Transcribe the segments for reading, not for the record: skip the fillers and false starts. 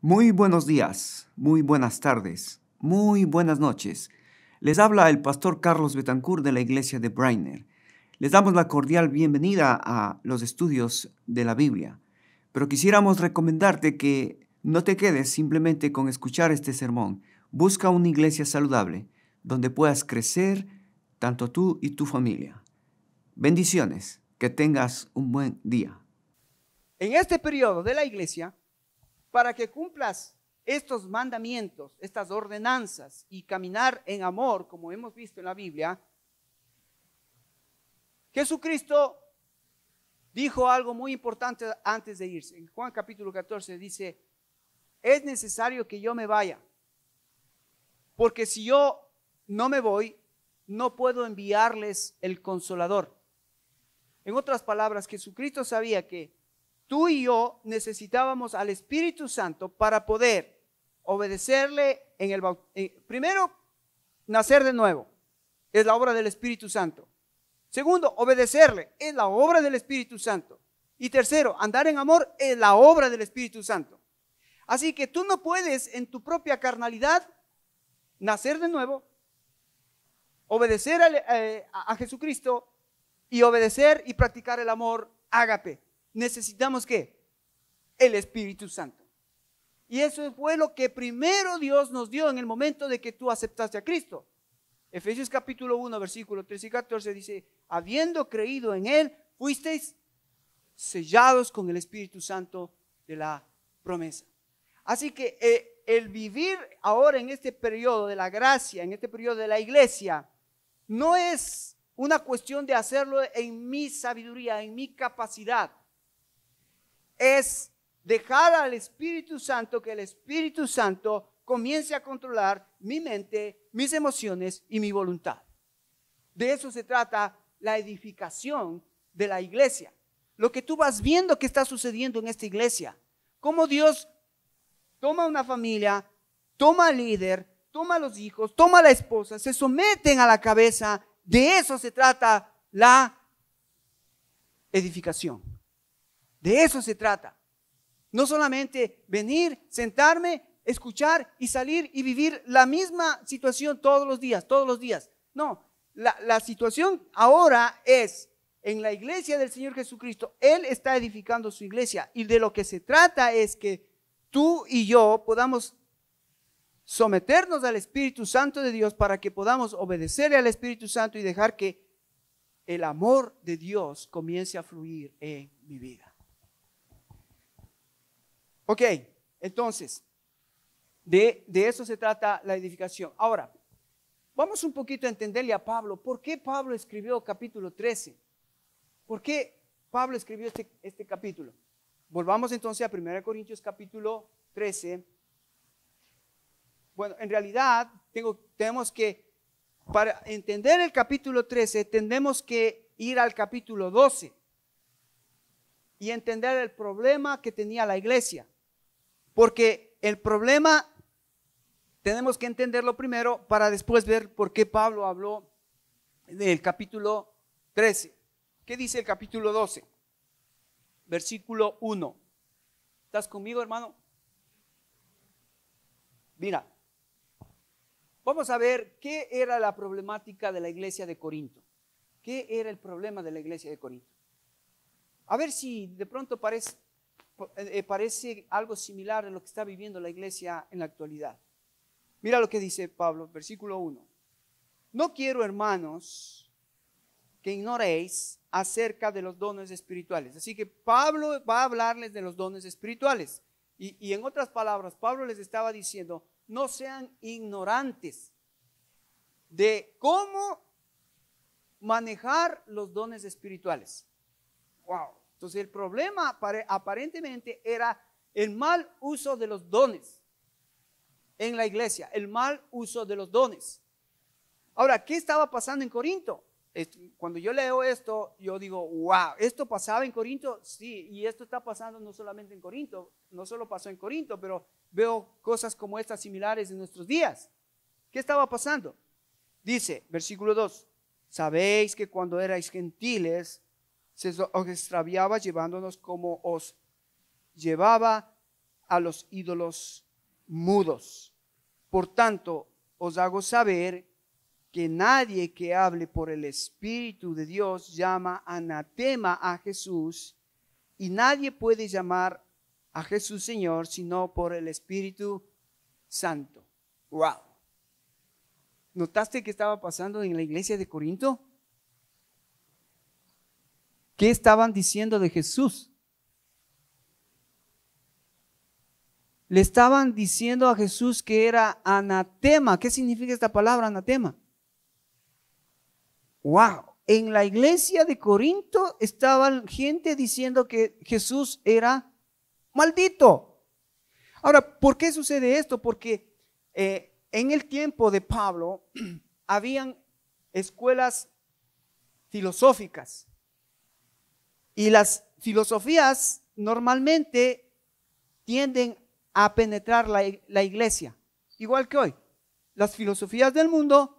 Muy buenos días, muy buenas tardes, muy buenas noches. Les habla el pastor Carlos Betancourt de la iglesia de Brainer. Les damos la cordial bienvenida a los estudios de la Biblia, pero quisiéramos recomendarte que no te quedes simplemente con escuchar este sermón. Busca una iglesia saludable donde puedas crecer tanto tú y tu familia. Bendiciones, que tengas un buen día. En este periodo de la iglesia, para que cumplas estos mandamientos, estas ordenanzas y caminar en amor, como hemos visto en la Biblia, Jesucristo dijo algo muy importante antes de irse. En Juan capítulo 14 dice, es necesario que yo me vaya, porque si yo no me voy, no puedo enviarles el Consolador. En otras palabras, Jesucristo sabía que tú y yo necesitábamos al Espíritu Santo para poder obedecerle en el bautismo. Primero, nacer de nuevo, es la obra del Espíritu Santo. Segundo, obedecerle, es la obra del Espíritu Santo. Y tercero, andar en amor, es la obra del Espíritu Santo. Así que tú no puedes en tu propia carnalidad nacer de nuevo, obedecer a Jesucristo y obedecer y practicar el amor ágape. Necesitamos ¿qué? El Espíritu Santo. Y eso fue lo que primero Dios nos dio en el momento de que tú aceptaste a Cristo. Efesios capítulo 1, versículos 13 y 14 dice, habiendo creído en Él, fuisteis sellados con el Espíritu Santo de la promesa. Así que el vivir ahora en este periodo de la gracia, en este periodo de la iglesia, no es una cuestión de hacerlo en mi sabiduría, en mi capacidad. Es dejar al Espíritu Santo, que el Espíritu Santo comience a controlar mi mente, mis emociones y mi voluntad. De eso se trata la edificación de la iglesia. Lo que tú vas viendo que está sucediendo en esta iglesia. Cómo Dios toma una familia, toma al líder, toma a los hijos, toma a la esposa, se someten a la cabeza. De eso se trata la edificación. De eso se trata. No solamente venir, sentarme, escuchar y salir y vivir la misma situación todos los días. No, la situación ahora es en la iglesia del Señor Jesucristo. Él está edificando su iglesia y de lo que se trata es que tú y yo podamos someternos al Espíritu Santo de Dios para que podamos obedecerle al Espíritu Santo y dejar que el amor de Dios comience a fluir en mi vida. Ok, entonces, de eso se trata la edificación. Ahora, vamos un poquito a entenderle a Pablo. ¿Por qué Pablo escribió capítulo 13? ¿Por qué Pablo escribió este capítulo? Volvamos entonces a 1 Corintios capítulo 13. Bueno, en realidad tenemos que, para entender el capítulo 13, tenemos que ir al capítulo 12 y entender el problema que tenía la iglesia. Porque el problema tenemos que entenderlo primero para después ver por qué Pablo habló del capítulo 13. ¿Qué dice el capítulo 12? Versículo 1. ¿Estás conmigo, hermano? Mira, vamos a ver qué era la problemática de la iglesia de Corinto. ¿Qué era el problema de la iglesia de Corinto? A ver si de pronto parece algo similar a lo que está viviendo la iglesia en la actualidad. Mira lo que dice Pablo, versículo 1. No quiero, hermanos, que ignoréis acerca de los dones espirituales. Así que Pablo va a hablarles de los dones espirituales. Y en otras palabras, Pablo les estaba diciendo, no sean ignorantes de cómo manejar los dones espirituales. Wow. Entonces el problema aparentemente era el mal uso de los dones en la iglesia, el mal uso de los dones. Ahora, ¿qué estaba pasando en Corinto? Cuando yo leo esto, yo digo, wow, ¿esto pasaba en Corinto? Sí, y esto está pasando no solamente en Corinto, no solo pasó en Corinto, pero veo cosas como estas similares en nuestros días. ¿Qué estaba pasando? Dice, versículo 2, sabéis que cuando erais gentiles, os extraviaba llevándonos como os llevaba a los ídolos mudos. Por tanto, os hago saber que nadie que hable por el Espíritu de Dios llama anatema a Jesús, y nadie puede llamar a Jesús Señor sino por el Espíritu Santo. Wow. ¿Notaste qué estaba pasando en la iglesia de Corinto? ¿Qué estaban diciendo de Jesús? Le estaban diciendo a Jesús que era anatema. ¿Qué significa esta palabra, anatema? Wow. En la iglesia de Corinto estaban gente diciendo que Jesús era maldito. Ahora, ¿por qué sucede esto? Porque en el tiempo de Pablo habían escuelas filosóficas, y las filosofías normalmente tienden a penetrar la iglesia, igual que hoy. Las filosofías del mundo,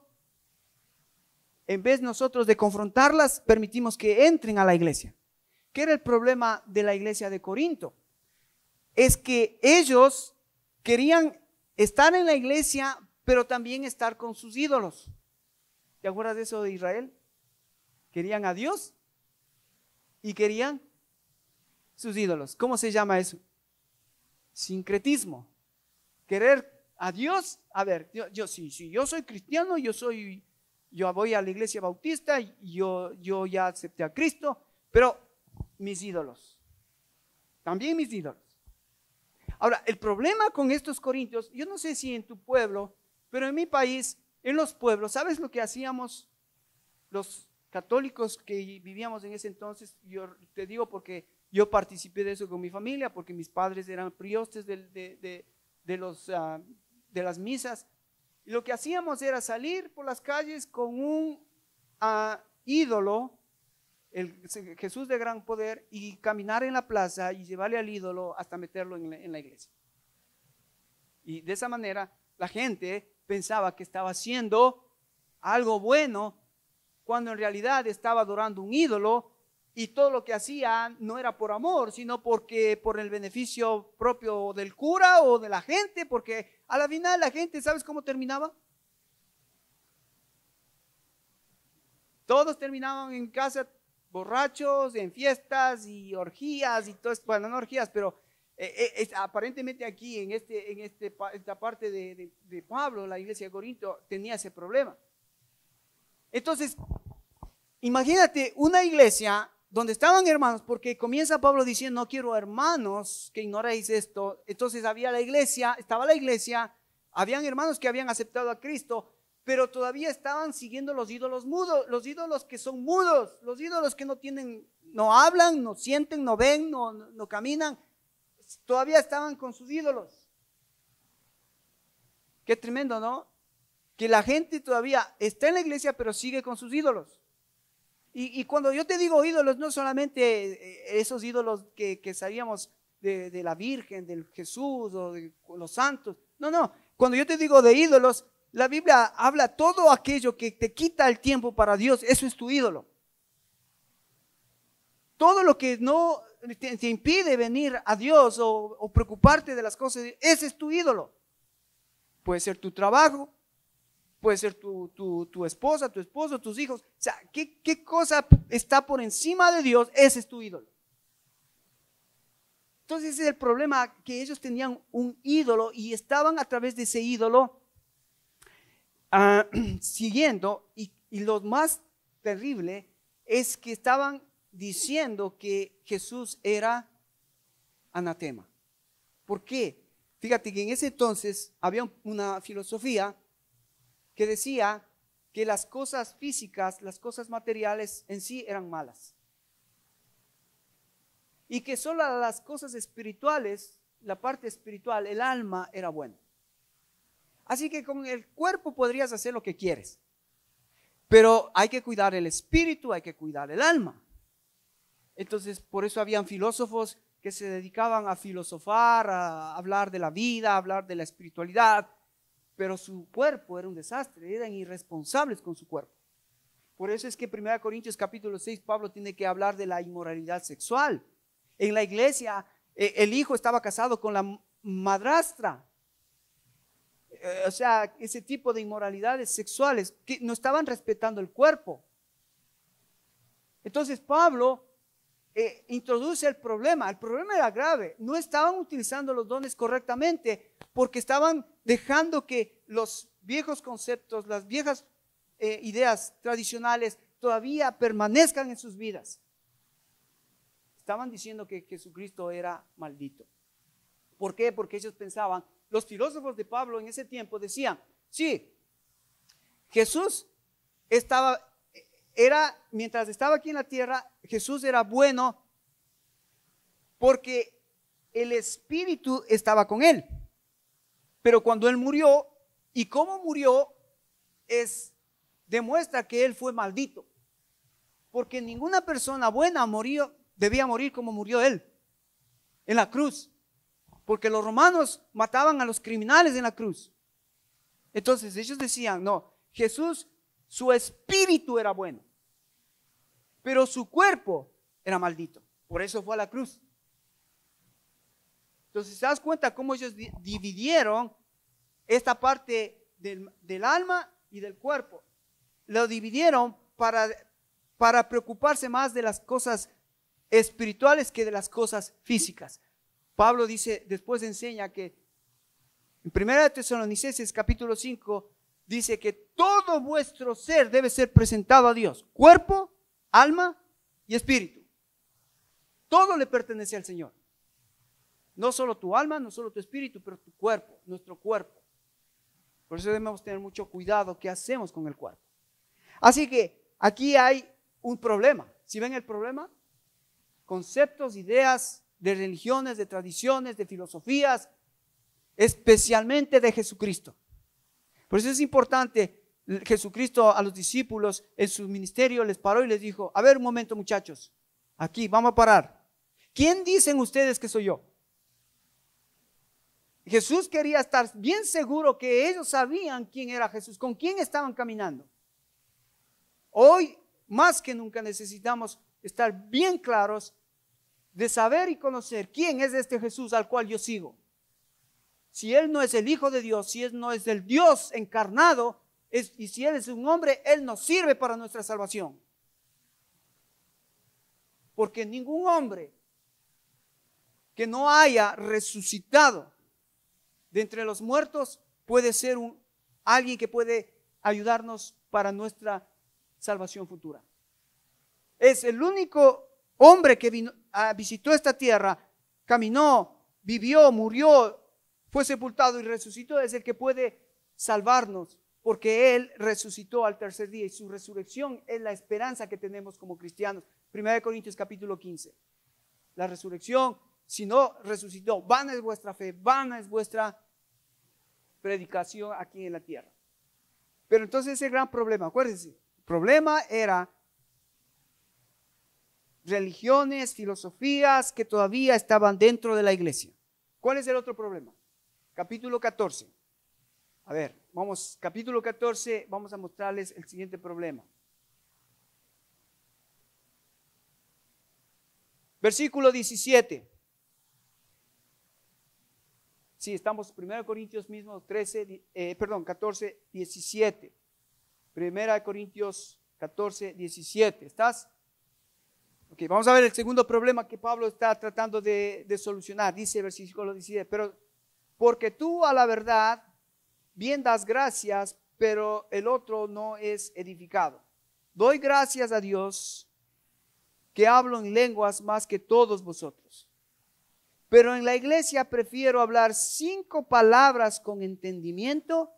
en vez nosotros de confrontarlas, permitimos que entren a la iglesia. ¿Qué era el problema de la iglesia de Corinto? Es que ellos querían estar en la iglesia, pero también estar con sus ídolos. ¿Te acuerdas de eso de Israel? Querían a Dios y querían sus ídolos. ¿Cómo se llama eso? Sincretismo. Querer a Dios. A ver, yo soy cristiano, yo voy a la iglesia bautista, yo ya acepté a Cristo, pero mis ídolos, también mis ídolos. Ahora, el problema con estos corintios, yo no sé si en tu pueblo, pero en mi país, en los pueblos, ¿sabes lo que hacíamos los católicos que vivíamos en ese entonces? Yo te digo porque yo participé de eso con mi familia, porque mis padres eran priostes de las misas. Y lo que hacíamos era salir por las calles con un ídolo, el Jesús de gran poder, y caminar en la plaza y llevarle al ídolo hasta meterlo en la iglesia. Y de esa manera la gente pensaba que estaba haciendo algo bueno, cuando en realidad estaba adorando un ídolo, y todo lo que hacía no era por amor, sino por el beneficio propio del cura o de la gente, porque a la final la gente, ¿sabes cómo terminaba? Todos terminaban en casa borrachos, en fiestas y orgías y todo esto. Bueno, no orgías, pero aparentemente aquí en esta parte de Pablo, la iglesia de Corinto tenía ese problema. Entonces, imagínate una iglesia donde estaban hermanos, porque comienza Pablo diciendo: no quiero, hermanos, que ignoréis esto. Entonces estaba la iglesia, habían hermanos que habían aceptado a Cristo, pero todavía estaban siguiendo los ídolos mudos, los ídolos que son mudos, los ídolos que no hablan, no sienten, no ven, no caminan. Todavía estaban con sus ídolos. Qué tremendo, ¿no? Que la gente todavía está en la iglesia, pero sigue con sus ídolos. Y cuando yo te digo ídolos, no solamente esos ídolos que sabíamos de la Virgen, del Jesús o de los santos. No. Cuando yo te digo de ídolos, la Biblia habla todo aquello que te quita el tiempo para Dios. Eso es tu ídolo. Todo lo que no te impide venir a Dios o preocuparte de las cosas, ese es tu ídolo. Puede ser tu trabajo, puede ser tu esposa, tu esposo, tus hijos. O sea, ¿qué cosa está por encima de Dios? Ese es tu ídolo. Entonces ese es el problema, que ellos tenían un ídolo y estaban a través de ese ídolo siguiendo. Y lo más terrible es que estaban diciendo que Jesús era anatema. ¿Por qué? Fíjate que en ese entonces había una filosofía que decía que las cosas físicas, las cosas materiales en sí eran malas, y que solo las cosas espirituales, la parte espiritual, el alma, era buena. Así que con el cuerpo podrías hacer lo que quieres, pero hay que cuidar el espíritu, hay que cuidar el alma. Entonces, por eso habían filósofos que se dedicaban a filosofar, a hablar de la vida, a hablar de la espiritualidad, pero su cuerpo era un desastre, eran irresponsables con su cuerpo. Por eso es que en 1 Corintios capítulo 6 Pablo tiene que hablar de la inmoralidad sexual. En la iglesia el hijo estaba casado con madrastra. O sea, ese tipo de inmoralidades sexuales que no estaban respetando el cuerpo. Entonces Pablo introduce el problema. El problema era grave. No estaban utilizando los dones correctamente porque estaban dejando que los viejos conceptos, las viejas ideas tradicionales todavía permanezcan en sus vidas. Estaban diciendo que Jesucristo era maldito. ¿Por qué? Porque ellos pensaban, los filósofos de Pablo en ese tiempo decían, sí, Jesús mientras estaba aquí en la tierra, Jesús era bueno porque el Espíritu estaba con él. Pero cuando él murió, y cómo murió, demuestra que él fue maldito. Porque ninguna persona buena debía morir como murió él, en la cruz. Porque los romanos mataban a los criminales en la cruz. Entonces ellos decían, no, Jesús, su espíritu era bueno, pero su cuerpo era maldito. Por eso fue a la cruz. Entonces te das cuenta cómo ellos dividieron esta parte del alma y del cuerpo. Lo dividieron para preocuparse más de las cosas espirituales que de las cosas físicas. Pablo dice, después enseña que en 1 Tesalonicenses capítulo 5 dice que todo vuestro ser debe ser presentado a Dios, cuerpo, alma y espíritu. Todo le pertenece al Señor. No solo tu alma, no solo tu espíritu, pero tu cuerpo, nuestro cuerpo. Por eso debemos tener mucho cuidado qué hacemos con el cuerpo. Así que aquí hay un problema. ¿Sí ven el problema? Conceptos, ideas de religiones, de tradiciones, de filosofías, especialmente de Jesucristo. Por eso es importante, Jesucristo a los discípulos en su ministerio les paró y les dijo, a ver un momento muchachos, aquí vamos a parar. ¿Quién dicen ustedes que soy yo? Jesús quería estar bien seguro que ellos sabían quién era Jesús, con quién estaban caminando. Hoy más que nunca necesitamos estar bien claros de saber y conocer quién es este Jesús al cual yo sigo. Si Él no es el Hijo de Dios, si Él no es el Dios encarnado, y si Él es un hombre, Él nos sirve para nuestra salvación. Porque ningún hombre que no haya resucitado de entre los muertos puede ser alguien que puede ayudarnos para nuestra salvación futura. Es el único hombre que visitó esta tierra, caminó, vivió, murió, fue sepultado y resucitó, es el que puede salvarnos, porque Él resucitó al tercer día y su resurrección es la esperanza que tenemos como cristianos. 1 Corintios capítulo 15. La resurrección, si no resucitó, vana es vuestra fe, vana es vuestra predicación aquí en la tierra. Pero entonces ese gran problema, acuérdense, el problema era religiones, filosofías que todavía estaban dentro de la iglesia. ¿Cuál es el otro problema? Capítulo 14. A ver, capítulo 14, vamos a mostrarles el siguiente problema. Versículo 17. Sí, estamos 1 Corintios mismo 14, 17. 1 Corintios 14, 17. ¿Estás? Ok, vamos a ver el segundo problema que Pablo está tratando de solucionar. Dice el versículo 17, pero porque tú a la verdad bien das gracias, pero el otro no es edificado. Doy gracias a Dios que hablo en lenguas más que todos vosotros. Pero en la iglesia prefiero hablar 5 palabras con entendimiento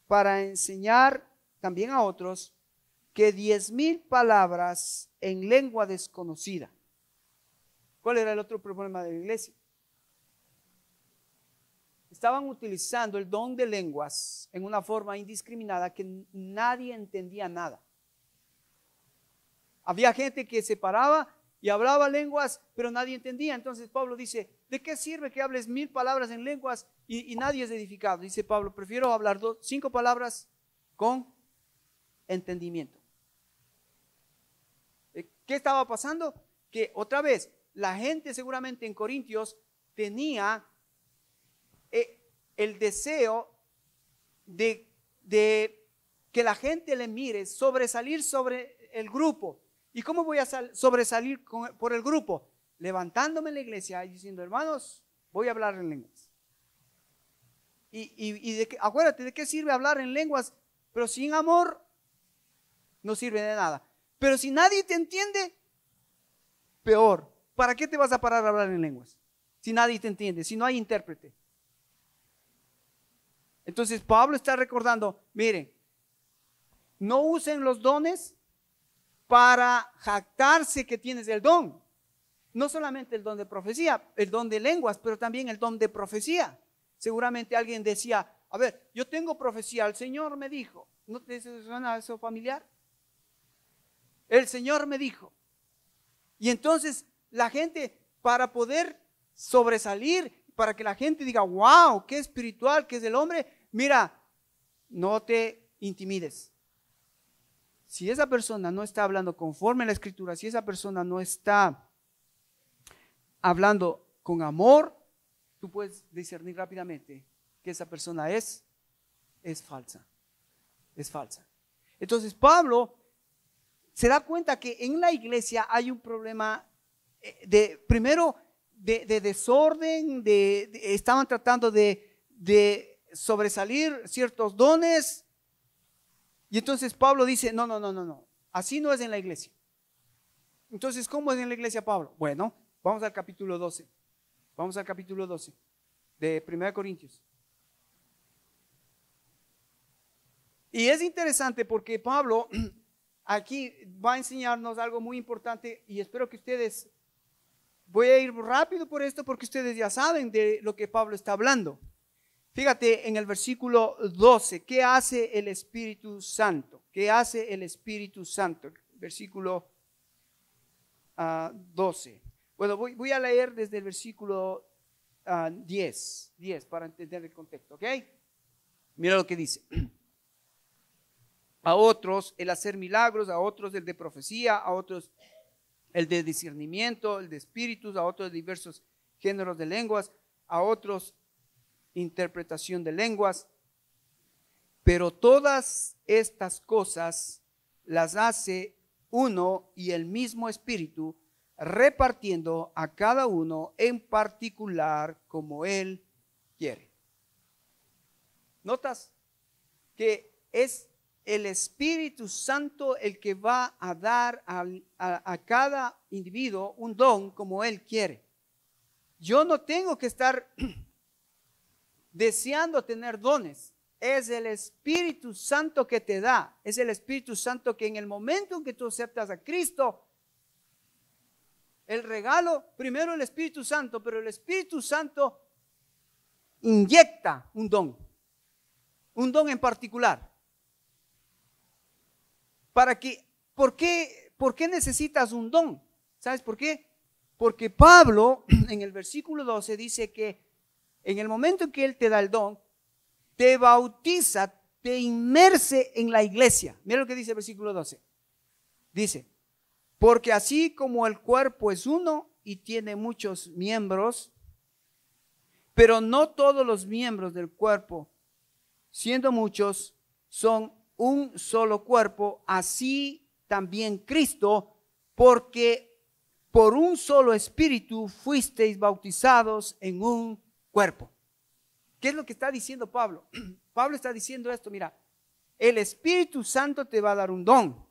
para enseñar también a otros que 10,000 palabras en lengua desconocida. ¿Cuál era el otro problema de la iglesia? Estaban utilizando el don de lenguas en una forma indiscriminada que nadie entendía nada. Había gente que se paraba y hablaba lenguas, pero nadie entendía. Entonces Pablo dice, ¿de qué sirve que hables 1000 palabras en lenguas y nadie es edificado? Dice Pablo, prefiero hablar 5 palabras con entendimiento. ¿Qué estaba pasando? Que otra vez, la gente seguramente en Corintios tenía el deseo de que la gente le mire, sobresalir sobre el grupo. ¿Y cómo voy a sobresalir por el grupo? Levantándome en la iglesia y diciendo, hermanos, voy a hablar en lenguas. Acuérdate, ¿de qué sirve hablar en lenguas? Pero sin amor no sirve de nada. Pero si nadie te entiende, peor. ¿Para qué te vas a parar a hablar en lenguas? Si nadie te entiende, si no hay intérprete. Entonces Pablo está recordando, miren, no usen los dones para jactarse que tienes el don. No solamente el don de profecía, el don de lenguas, pero también el don de profecía. Seguramente alguien decía, a ver, yo tengo profecía, el Señor me dijo. ¿No te suena eso familiar? El Señor me dijo. Y entonces la gente, para poder sobresalir, para que la gente diga, wow, qué espiritual que es el hombre, mira, no te intimides. Si esa persona no está hablando conforme a la Escritura, si esa persona no está hablando con amor, tú puedes discernir rápidamente que esa persona es falsa. Es falsa. Entonces Pablo se da cuenta que en la iglesia hay un problema primero de desorden, estaban tratando de sobresalir ciertos dones. Y entonces Pablo dice, no, así no es en la iglesia. Entonces, ¿cómo es en la iglesia, Pablo? Bueno, vamos al capítulo 12. Vamos al capítulo 12 de 1 Corintios. Y es interesante porque Pablo aquí va a enseñarnos algo muy importante y espero que ustedes, voy a ir rápido por esto porque ustedes ya saben de lo que Pablo está hablando. Fíjate en el versículo 12, ¿qué hace el Espíritu Santo? ¿Qué hace el Espíritu Santo? Versículo 12. Bueno, voy a leer desde el versículo 10 para entender el contexto, ¿ok? Mira lo que dice. A otros el hacer milagros, a otros el de profecía, a otros el de discernimiento, el de espíritus, a otros diversos géneros de lenguas, a otros interpretación de lenguas. Pero todas estas cosas las hace uno y el mismo Espíritu, repartiendo a cada uno en particular como Él quiere. ¿Notas que es el Espíritu Santo el que va a dar a cada individuo un don como Él quiere? Yo no tengo que estar deseando tener dones. Es el Espíritu Santo que te da. Es el Espíritu Santo que en el momento en que tú aceptas a Cristo, el regalo, primero el Espíritu Santo, pero el Espíritu Santo inyecta un don en particular. ¿Por qué necesitas un don? ¿Sabes por qué? Porque Pablo en el versículo 12 dice que en el momento en que Él te da el don, te bautiza, te inmerse en la iglesia. Mira lo que dice el versículo 12. Dice, porque así como el cuerpo es uno y tiene muchos miembros, pero no todos los miembros del cuerpo, siendo muchos, son un solo cuerpo, así también Cristo, porque por un solo espíritu fuisteis bautizados en un cuerpo. ¿Qué es lo que está diciendo Pablo? Pablo está diciendo esto, mira, el Espíritu Santo te va a dar un don.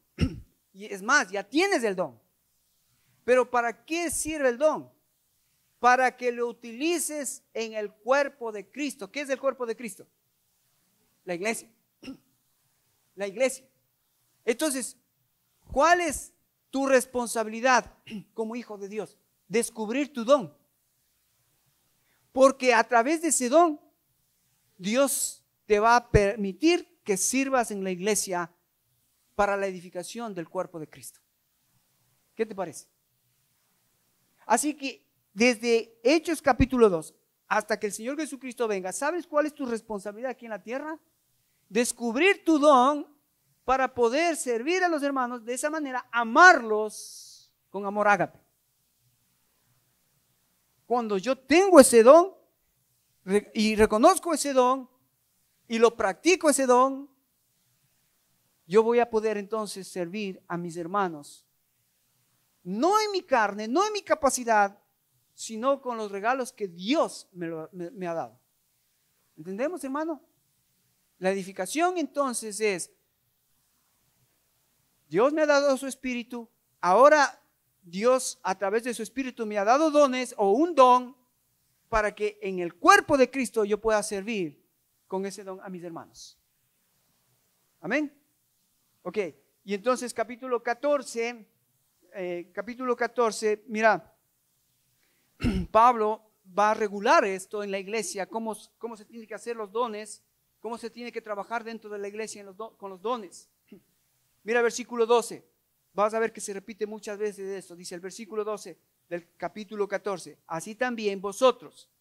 Y es más, ya tienes el don. Pero ¿para qué sirve el don? Para que lo utilices en el cuerpo de Cristo. ¿Qué es el cuerpo de Cristo? La iglesia. La iglesia. Entonces, ¿cuál es tu responsabilidad como hijo de Dios? Descubrir tu don. Porque a través de ese don, Dios te va a permitir que sirvas en la iglesia para la edificación del cuerpo de Cristo. ¿Qué te parece? Así que desde Hechos capítulo 2 hasta que el Señor Jesucristo venga, ¿sabes cuál es tu responsabilidad aquí en la tierra? Descubrir tu don para poder servir a los hermanos, de esa manera amarlos con amor ágape. Cuando yo tengo ese don, y reconozco ese don y lo practico ese don, yo voy a poder entonces servir a mis hermanos. No en mi carne, no en mi capacidad, sino con los regalos que Dios me ha dado. ¿Entendemos, hermano? La edificación entonces es, Dios me ha dado su espíritu, ahora Dios a través de su espíritu me ha dado dones o un don para que en el cuerpo de Cristo yo pueda servir con ese don a mis hermanos. Amén. Ok, y entonces capítulo 14, mira, Pablo va a regular esto en la iglesia, cómo se tienen que hacer los dones, cómo se tiene que trabajar dentro de la iglesia con los dones. Mira el versículo 12, vas a ver que se repite muchas veces esto, dice el versículo 12 del capítulo 14, así también vosotros,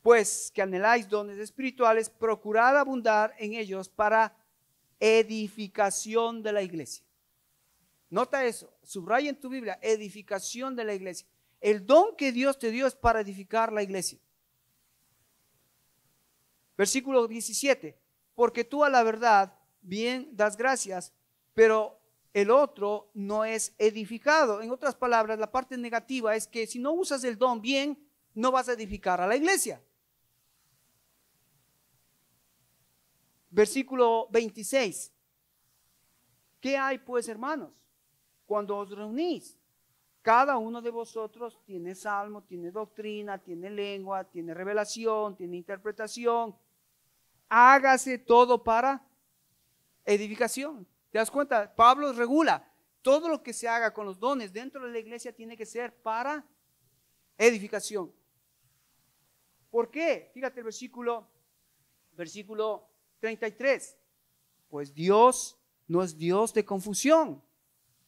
pues que anheláis dones espirituales, procurad abundar en ellos para edificación de la iglesia. Nota eso, subraya en tu Biblia, edificación de la iglesia. El don que Dios te dio es para edificar la iglesia. Versículo 17, porque tú a la verdad bien das gracias, pero el otro no es edificado. En otras palabras, la parte negativa es que si no usas el don bien, no vas a edificar a la iglesia. Versículo 26. ¿Qué hay pues, hermanos? Cuando os reunís, cada uno de vosotros tiene salmo, tiene doctrina, tiene lengua, tiene revelación, tiene interpretación. Hágase todo para edificación. ¿Te das cuenta? Pablo regula. Todo lo que se haga con los dones dentro de la iglesia tiene que ser para edificación. ¿Por qué? Fíjate el versículo 33. Pues Dios no es Dios de confusión,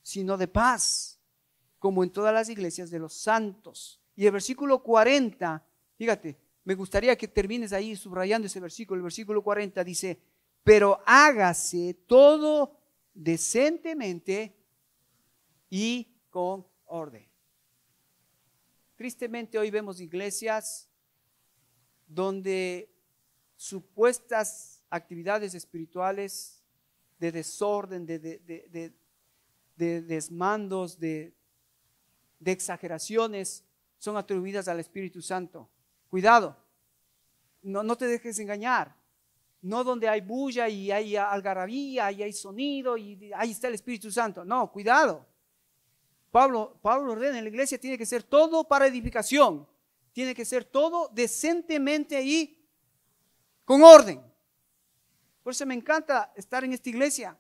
sino de paz, como en todas las iglesias de los santos. Y el versículo 40, fíjate, me gustaría que termines ahí subrayando ese versículo. El versículo 40 dice, pero hágase todo decentemente y con orden. Tristemente hoy vemos iglesias donde supuestas actividades espirituales de desorden, de desmandos, de exageraciones son atribuidas al Espíritu Santo. Cuidado, no te dejes engañar. No donde hay bulla y hay algarabía y hay sonido y ahí está el Espíritu Santo. No, cuidado. Pablo ordena en la iglesia tiene que ser todo para edificación. Tiene que ser todo decentemente y con orden. Por eso me encanta estar en esta iglesia.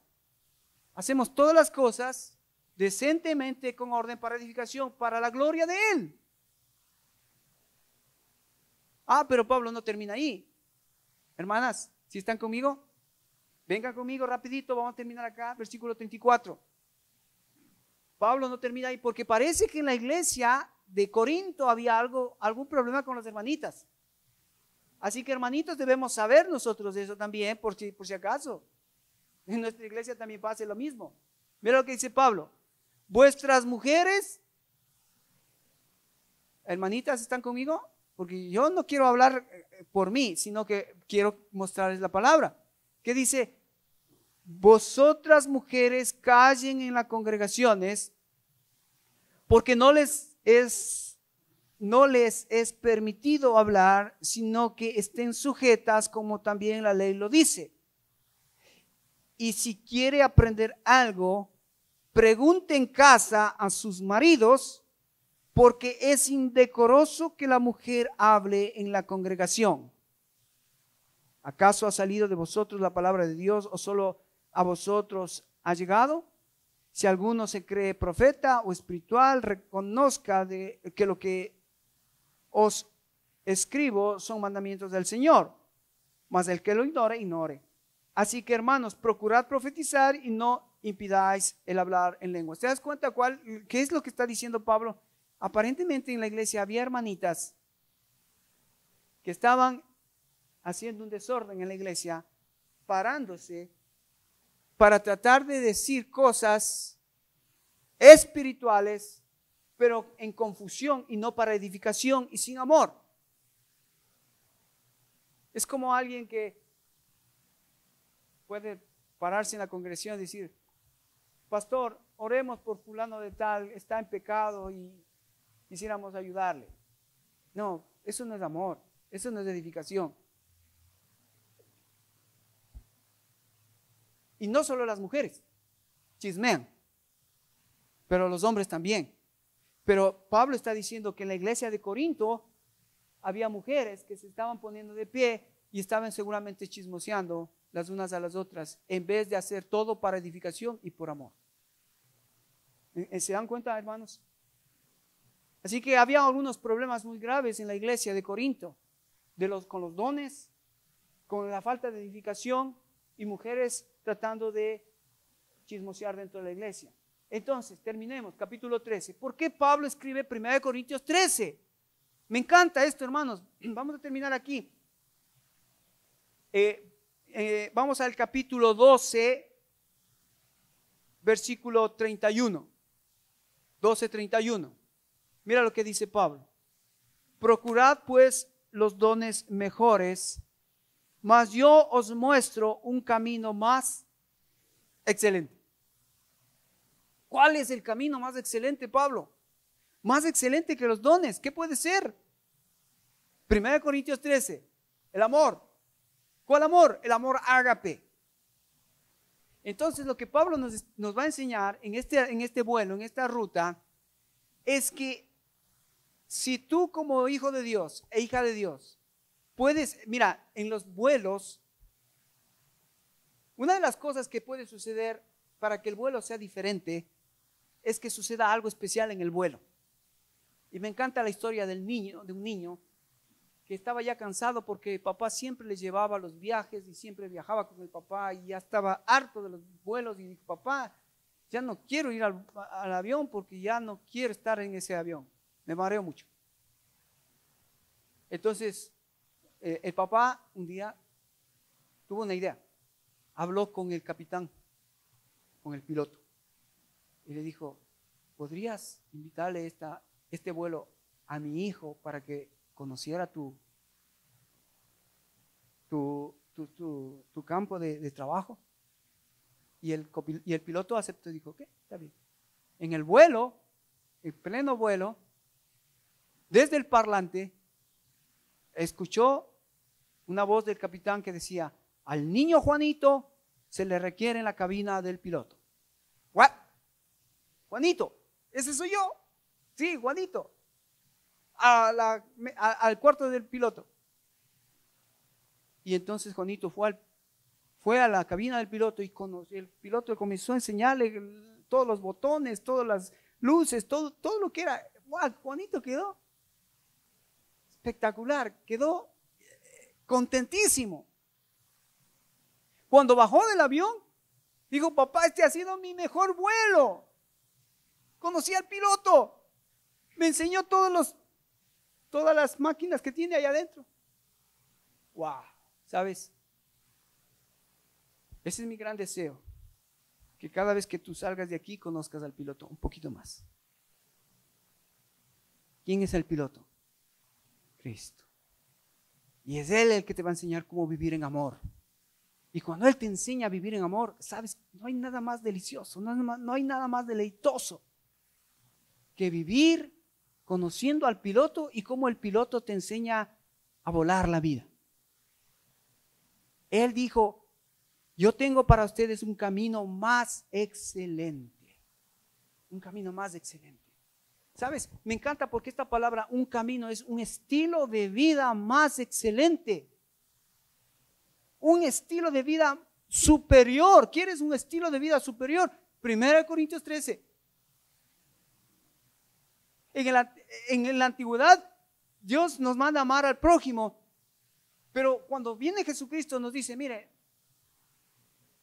Hacemos todas las cosas decentemente, con orden, para edificación, para la gloria de Él. Pero Pablo no termina ahí. Hermanas, ¿sí están conmigo? Vengan conmigo rapidito, vamos a terminar acá, versículo 34. Pablo no termina ahí porque parece que en la iglesia de Corinto había algún problema con las hermanitas. Así que, hermanitos, debemos saber nosotros de eso también, por si acaso. En nuestra iglesia también pasa lo mismo. Mira lo que dice Pablo. Vuestras mujeres, hermanitas, ¿están conmigo? Porque yo no quiero hablar por mí, sino que quiero mostrarles la palabra. ¿Qué dice? Vosotras mujeres callen en las congregaciones, porque no les es permitido hablar, sino que estén sujetas como también la ley lo dice. Y si quiere aprender algo, pregunte en casa a sus maridos, porque es indecoroso que la mujer hable en la congregación. ¿Acaso ha salido de vosotros la palabra de Dios o solo a vosotros ha llegado? Si alguno se cree profeta o espiritual, reconozca que lo que os escribo son mandamientos del Señor, mas el que lo ignore, ignore. Así que, hermanos, procurad profetizar y no impidáis el hablar en lenguas. ¿Te das cuenta qué es lo que está diciendo Pablo? Aparentemente en la iglesia había hermanitas que estaban haciendo un desorden en la iglesia, parándose para tratar de decir cosas espirituales, pero en confusión y no para edificación y sin amor. Es como alguien que puede pararse en la congregación y decir, pastor, oremos por fulano de tal, está en pecado y quisiéramos ayudarle. No, eso no es amor, eso no es edificación. Y no solo las mujeres chismean, pero los hombres también. Pero Pablo está diciendo que en la iglesia de Corinto había mujeres que se estaban poniendo de pie y estaban seguramente chismoseando las unas a las otras, en vez de hacer todo para edificación y por amor. ¿Se dan cuenta, hermanos? Así que había algunos problemas muy graves en la iglesia de Corinto, con los dones, con la falta de edificación y mujeres tratando de chismosear dentro de la iglesia. Entonces, terminemos, capítulo 13. ¿Por qué Pablo escribe 1 Corintios 13? Me encanta esto, hermanos. Vamos a terminar aquí. Vamos al capítulo 12, versículo 31. 12:31. Mira lo que dice Pablo. Procurad pues los dones mejores, mas yo os muestro un camino más excelente. ¿Cuál es el camino más excelente, Pablo? Más excelente que los dones. ¿Qué puede ser? 1 Corintios 13, el amor. ¿Cuál amor? El amor ágape. Entonces lo que Pablo nos va a enseñar en este vuelo, en esta ruta, es que si tú como hijo de Dios e hija de Dios puedes, mira, en los vuelos, una de las cosas que puede suceder para que el vuelo sea diferente es que suceda algo especial en el vuelo. Y me encanta la historia de un niño que estaba ya cansado porque papá siempre le llevaba a los viajes y siempre viajaba con el papá y ya estaba harto de los vuelos y dijo, papá, ya no quiero ir al avión porque ya no quiero estar en ese avión, me mareo mucho. Entonces, el papá un día tuvo una idea, habló con el capitán, con el piloto, y le dijo, ¿podrías invitarle este vuelo a mi hijo para que conociera tu campo de trabajo? Y el piloto aceptó y dijo, ok, está bien. En el vuelo, en pleno vuelo, desde el parlante, escuchó una voz del capitán que decía, al niño Juanito se le requiere en la cabina del piloto. ¿What? Juanito, ese soy yo. Sí, Juanito. Al cuarto del piloto. Y entonces Juanito fue a la cabina del piloto y el piloto comenzó a enseñarle todos los botones, todas las luces, todo lo que era. ¡Wow! Juanito quedó espectacular, quedó contentísimo. Cuando bajó del avión, dijo, papá, este ha sido mi mejor vuelo. Conocí al piloto, me enseñó todas las máquinas que tiene allá adentro. ¡Wow! ¿Sabes? Ese es mi gran deseo, que cada vez que tú salgas de aquí conozcas al piloto un poquito más. ¿Quién es el piloto? Cristo. Y es Él el que te va a enseñar cómo vivir en amor. Y cuando Él te enseña a vivir en amor, sabes, no hay nada más delicioso, no hay nada más deleitoso que vivir conociendo al piloto y cómo el piloto te enseña a volar la vida. Él dijo, yo tengo para ustedes un camino más excelente. Un camino más excelente. ¿Sabes? Me encanta porque esta palabra, un camino, es un estilo de vida más excelente. Un estilo de vida superior. ¿Quieres un estilo de vida superior? 1 Corintios 13. En la antigüedad, Dios nos manda a amar al prójimo. Pero cuando viene Jesucristo nos dice, mire,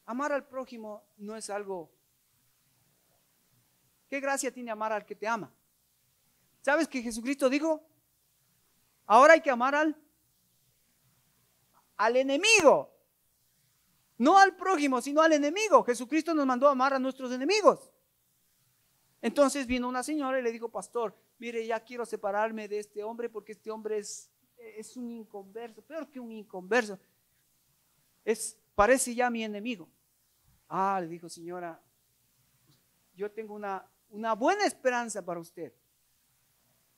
amar al prójimo no es algo. ¿Qué gracia tiene amar al que te ama? ¿Sabes que Jesucristo dijo? Ahora hay que amar al enemigo. No al prójimo, sino al enemigo. Jesucristo nos mandó a amar a nuestros enemigos. Entonces vino una señora y le dijo, pastor, mire, ya quiero separarme de este hombre porque este hombre es es un inconverso, peor que un inconverso. Parece ya mi enemigo. Ah, le dijo, señora, yo tengo una buena esperanza para usted.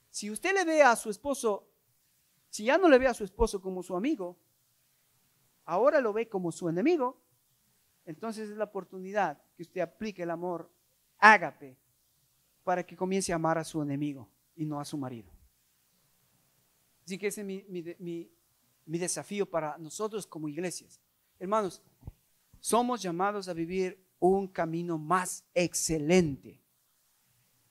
Si usted le ve a su esposo, si ya no le ve a su esposo como su amigo, ahora lo ve como su enemigo, entonces es la oportunidad que usted aplique el amor ágape para que comience a amar a su enemigo y no a su marido. Así que ese es mi desafío para nosotros como iglesias. Hermanos, somos llamados a vivir un camino más excelente.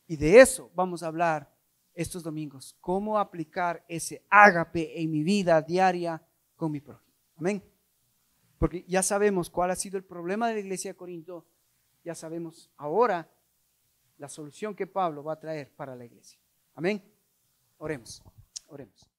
Y de eso vamos a hablar estos domingos. Cómo aplicar ese ágape en mi vida diaria con mi prójimo. Amén. Porque ya sabemos cuál ha sido el problema de la iglesia de Corinto. Ya sabemos ahora la solución que Pablo va a traer para la iglesia. Amén. Oremos. Oremos.